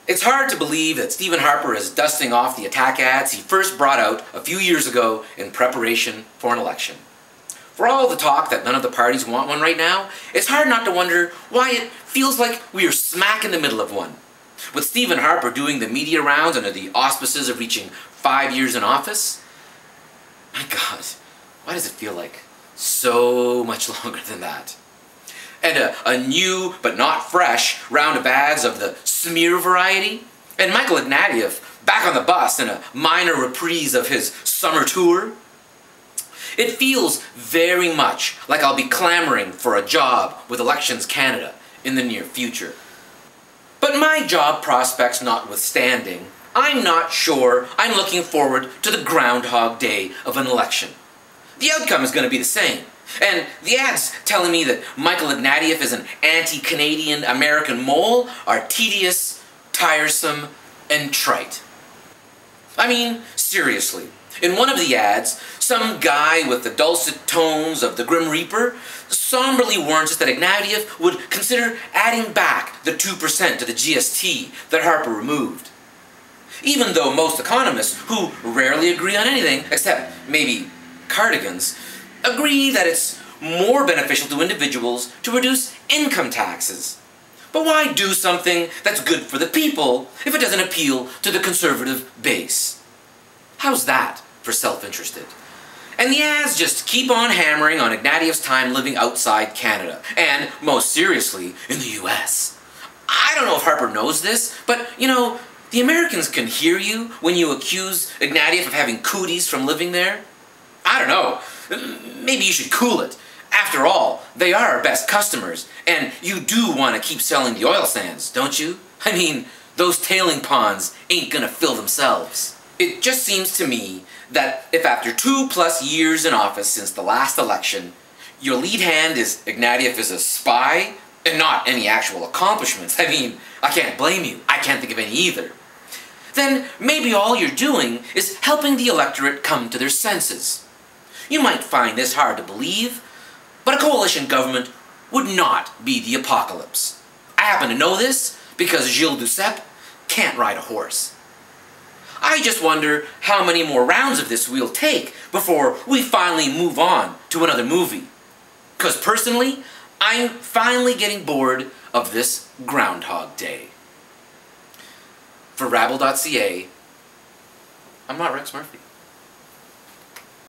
It's hard to believe that Stephen Harper is dusting off the attack ads he first brought out a few years ago in preparation for an election. For all the talk that none of the parties want one right now, it's hard not to wonder why it feels like we are smack in the middle of one. With Stephen Harper doing the media rounds under the auspices of reaching 5 years in office, my God, why does it feel like so much longer than that? And a new but not fresh round of ads of the smear variety, and Michael Ignatieff back on the bus in a minor reprise of his summer tour. It feels very much like I'll be clamoring for a job with Elections Canada in the near future. But my job prospects notwithstanding, I'm not sure I'm looking forward to the Groundhog Day of an election. The outcome is going to be the same. And the ads telling me that Michael Ignatieff is an anti-Canadian American mole are tedious, tiresome, and trite. I mean, seriously. In one of the ads, some guy with the dulcet tones of the Grim Reaper somberly warns us that Ignatieff would consider adding back the 2% to the GST that Harper removed. Even though most economists, who rarely agree on anything, except maybe cardigans, agree that it's more beneficial to individuals to reduce income taxes. But why do something that's good for the people if it doesn't appeal to the conservative base? How's that for self-interested? And the ads just keep on hammering on Ignatieff's time living outside Canada, and most seriously, in the US. I don't know if Harper knows this, but you know, the Americans can hear you when you accuse Ignatieff of having cooties from living there. I don't know. Maybe you should cool it. After all, they are our best customers, and you do want to keep selling the oil sands, don't you? I mean, those tailing ponds ain't gonna fill themselves. It just seems to me that if after 2+ years in office since the last election, your lead hand is Ignatieff is a spy, and not any actual accomplishments, I mean, I can't blame you. I can't think of any either. Then maybe all you're doing is helping the electorate come to their senses. You might find this hard to believe, but a coalition government would not be the apocalypse. I happen to know this because Gilles Duceppe can't ride a horse. I just wonder how many more rounds of this we'll take before we finally move on to another movie. Because personally, I'm finally getting bored of this Groundhog Day. For rabble.ca, I'm not Rex Murphy.